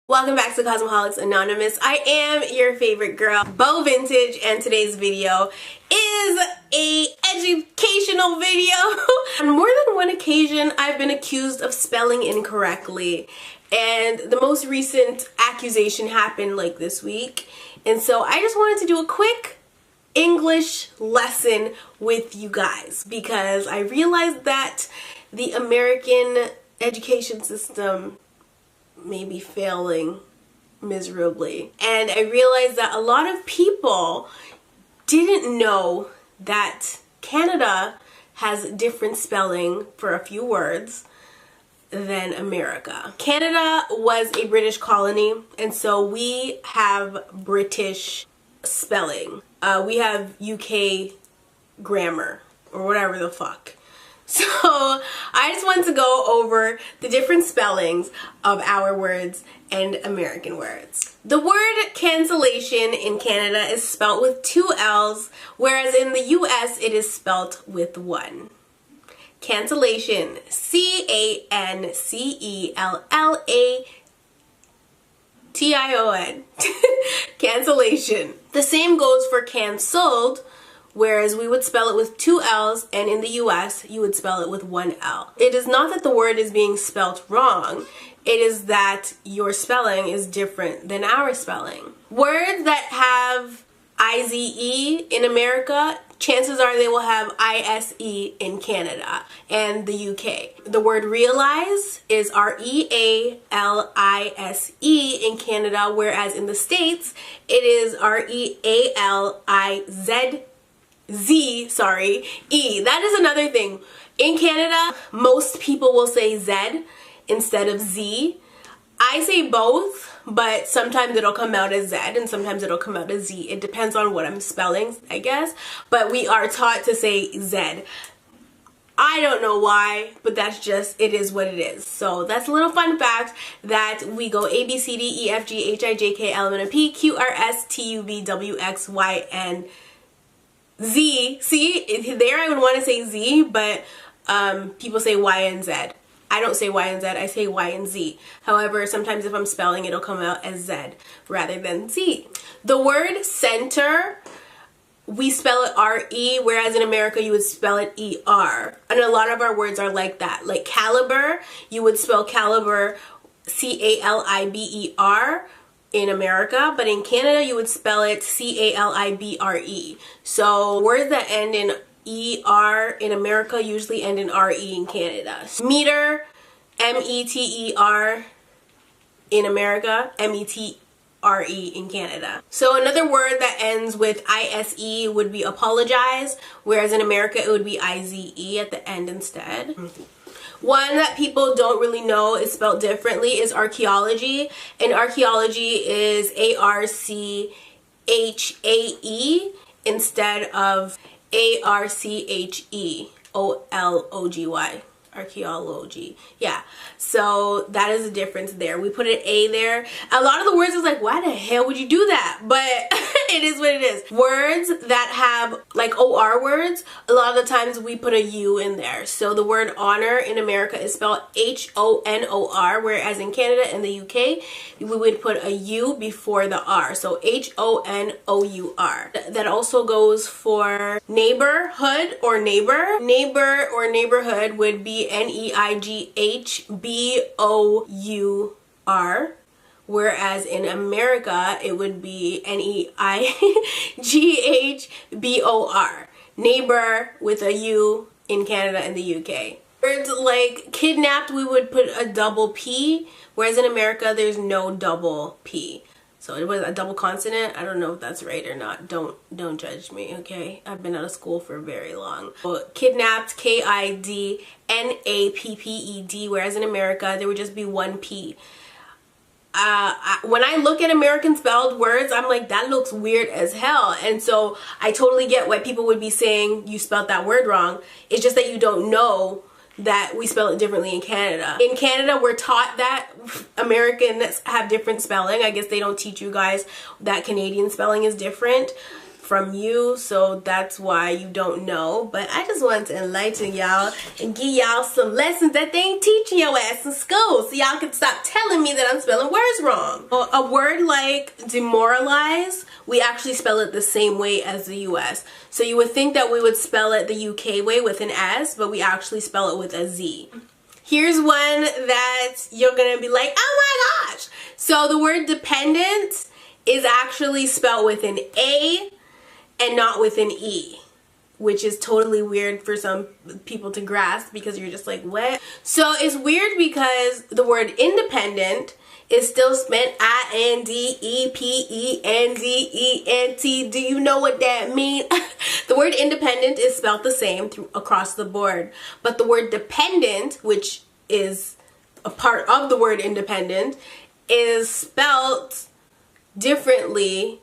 Welcome back to Cosmoholics Anonymous. I am your favorite girl, Bo Vintage, and today's video is a educational video. On more than one occasion, I've been accused of spelling incorrectly, and the most recent accusation happened like this week, and so I just wanted to do a quick English lesson with you guys because I realized that the American education system may be failing miserably. And I realized that a lot of people didn't know that Canada has different spelling for a few words than America. Canada was a British colony, and so we have British spelling. We have UK grammar, or whatever the fuck. So I just want to go over the different spellings of our words and American words. The word cancellation in Canada is spelt with 2 L's, whereas in the US it is spelt with 1. Cancellation, C-A-N-C-E-L-L-A-T-I-O-N. Cancellation. The same goes for cancelled, whereas we would spell it with 2 L's, and in the US you would spell it with 1 L. It is not that the word is being spelt wrong, it is that your spelling is different than our spelling. Words that have I-Z-E in America, chances are they will have I-S-E in Canada and the UK. The word realize is R-E-A-L-I-S-E in Canada, whereas in the States it is R-E-A-L-I-Z-E. That is another thing. In Canada, most people will say Z instead of Z. I say both, but sometimes it'll come out as Z and sometimes it'll come out as Z. It depends on what I'm spelling, I guess. But we are taught to say Z. I don't know why, but that's just, it is what it is. So that's a little fun fact that we go A, B, C, D, E, F, G, H, I, J, K, L, M, N, P, Q, R, S, T, U, V, W, X, Y, and Z. See, there I would want to say Z, but people say Y and Z. I don't say Y and Z, I say Y and Z. However, sometimes if I'm spelling, it'll come out as Z rather than Z. The word center, we spell it R-E, whereas in America you would spell it E-R. And a lot of our words are like that. Like caliber, you would spell caliber C-A-L-I-B-E-R in America, but in Canada you would spell it C-A-L-I-B-R-E. So words that end in E-R in America usually end in R-E in Canada. Meter, M-E-T-E-R in America, M-E-T-R-E in Canada. So another word that ends with I-S-E would be apologize, whereas in America it would be I-Z-E at the end instead. One that people don't really know is spelled differently is archaeology, and archaeology is A-R-C-H-A-E instead of A-R-C-H-E-O-L-O-G-Y. Archaeology. Yeah, so that is a difference there. We put an A there. A lot of the words is like, why the hell would you do that? But it is what it is. Words that have like OR words, a lot of the times we put a U in there. So the word honor in America is spelled H-O-N-O-R, whereas in Canada and the UK we would put a U before the R. So H-O-N-O-U-R. That also goes for neighborhood or neighbor. Neighbor or neighborhood would be N-E-I-G-H-B-O-U-R, whereas in America it would be N-E-I-G-H-B-O-R. Neighbor with a U in Canada and the UK. Words like kidnapped, we would put a double P, whereas in America there's no double P. So it was a double consonant. I don't know if that's right or not. Don't judge me, okay? I've been out of school for very long. But kidnapped, K-I-D-N-A-P-P-E-D, whereas in America there would just be 1 P. When I look at American spelled words, I'm like, that looks weird as hell. And so I totally get why people would be saying you spelled that word wrong. It's just that you don't know that we spell it differently in Canada. In Canada, we're taught that Americans have different spelling. I guess they don't teach you guys that Canadian spelling is different from you, so that's why you don't know. But I just wanted to enlighten y'all and give y'all some lessons that they ain't teaching your ass in school, so y'all can stop telling me that I'm spelling words wrong. A word like demoralize, we actually spell it the same way as the US. So you would think that we would spell it the UK way with an S, but we actually spell it with a Z. Here's one that you're gonna be like, oh my gosh. So the word dependent is actually spelled with an A and not with an E, which is totally weird for some people to grasp, because you're just like, what? So it's weird because the word independent is still spelled I-N-D-E-P-E-N-D-E-N-T. Do you know what that means? The word independent is spelled the same across the board, but the word dependent, which is a part of the word independent, is spelled differently.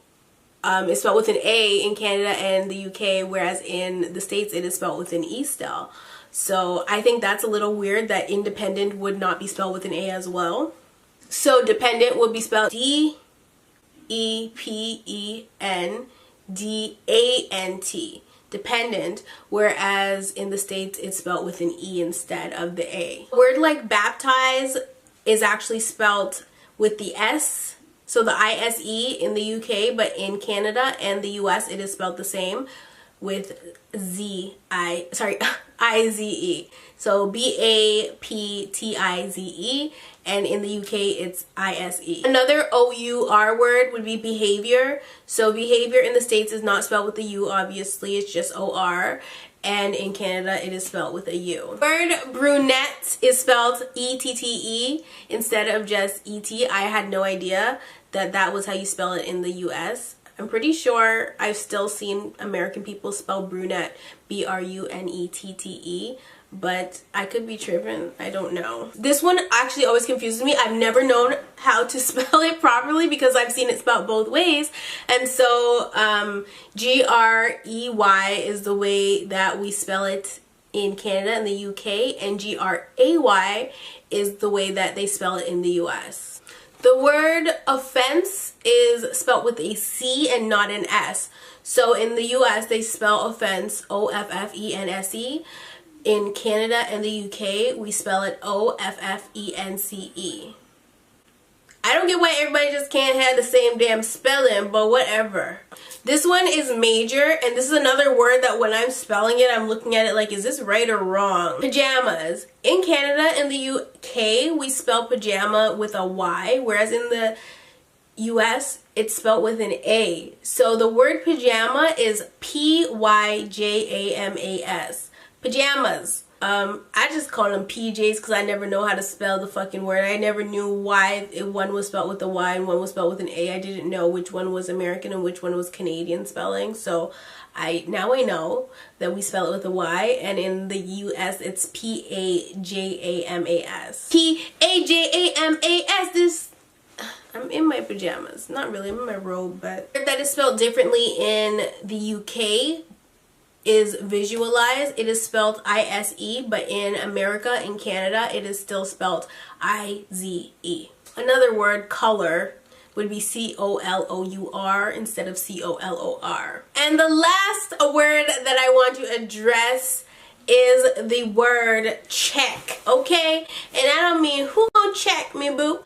It's spelled with an A in Canada and the UK, whereas in the States it is spelled with an E still. So I think that's a little weird that independent would not be spelled with an A as well. So dependent would be spelled D-E-P-E-N-D-A-N-T. Dependent, whereas in the States it's spelled with an E instead of the A. A word like baptize is actually spelled with the S. So the I-S-E in the UK, but in Canada and the US it is spelled the same with I-Z-E. So B-A-P-T-I-Z-E, and in the UK it's I-S-E. Another O-U-R word would be behavior. So behavior in the States is not spelled with a U, obviously, it's just O-R. And in Canada it is spelled with a U. Word brunette is spelled E-T-T-E instead of just E-T. I had no idea that that was how you spell it in the US. I'm pretty sure I've still seen American people spell brunette B-R-U-N-E-T-T-E, but I could be tripping, I don't know. This one actually always confuses me. I've never known how to spell it properly because I've seen it spelled both ways. And so G-R-E-Y is the way that we spell it in Canada and the UK, and G-R-A-Y is the way that they spell it in the US. The word offense is spelled with a C and not an S. So in the US they spell offense O-F-F-E-N-S-E. In Canada and the UK we spell it O-F-F-E-N-C-E. I don't get why everybody just can't have the same damn spelling, but whatever. This one is major, and this is another word that when I'm spelling it, I'm looking at it like, is this right or wrong? Pajamas. In Canada and the UK, we spell pajama with a Y, whereas in the US, it's spelled with an A. So the word pajama is P-Y-J-A-M-A-S. Pajamas. I just call them PJs because I never know how to spell the fucking word. I never knew why one was spelled with a Y and one was spelled with an A. I didn't know which one was American and which one was Canadian spelling. So now I know that we spell it with a Y, and in the US it's P-A-J-A-M-A-S. P-A-J-A-M-A-S. I'm in my pajamas. Not really, I'm in my robe, but that is spelled differently in the UK is visualize. It is spelled I-S-E, but in America and Canada it is still spelled I-Z-E. Another word, color, would be C-O-L-O-U-R instead of C-O-L-O-R. And the last word that I want to address is the word check, okay? And I don't mean who gonna check me, boo?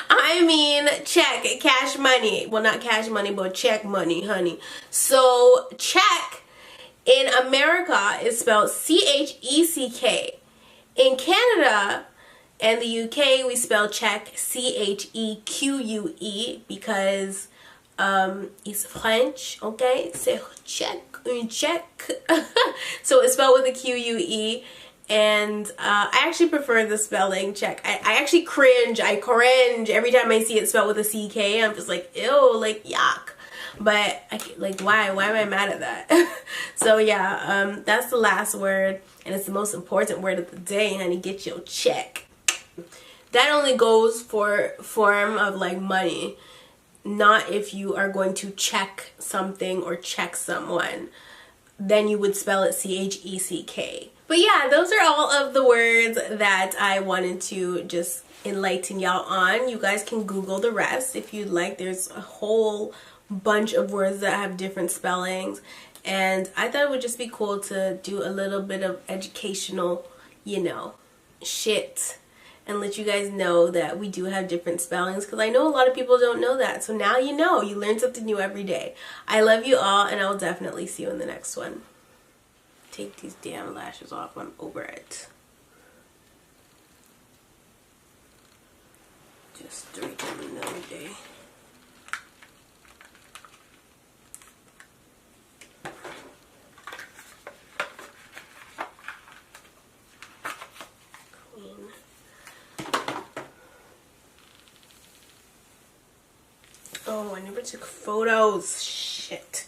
I mean check, cash money. Well, not cash money, but check money, honey. So check in America is spelled C-H-E-C-K. In Canada and the UK we spell check C-H-E-Q-U-E because it's French, okay? C'est check, un check. So it's spelled with a Q-U-E, and I actually prefer the spelling check. I actually cringe. I cringe every time I see it spelled with a C-K. I'm just like, ew, like yuck. But like, why am I mad at that? So yeah, that's the last word, and it's the most important word of the day, honey. Get your check. That only goes for form of like money, not if you are going to check something or check someone. Then you would spell it C-H-E-C-K. But yeah, those are all of the words that I wanted to just enlighten y'all on. You guys can Google the rest if you'd like. There's a whole bunch of words that have different spellings, and I thought it would just be cool to do a little bit of educational, you know, shit, and let you guys know that we do have different spellings, because I know a lot of people don't know that. So now you know. You learn something new every day. I love you all, and I'll definitely see you in the next one. Take these damn lashes off. I'm over it. Just straighten them another day. Oh, I never took photos. Shit.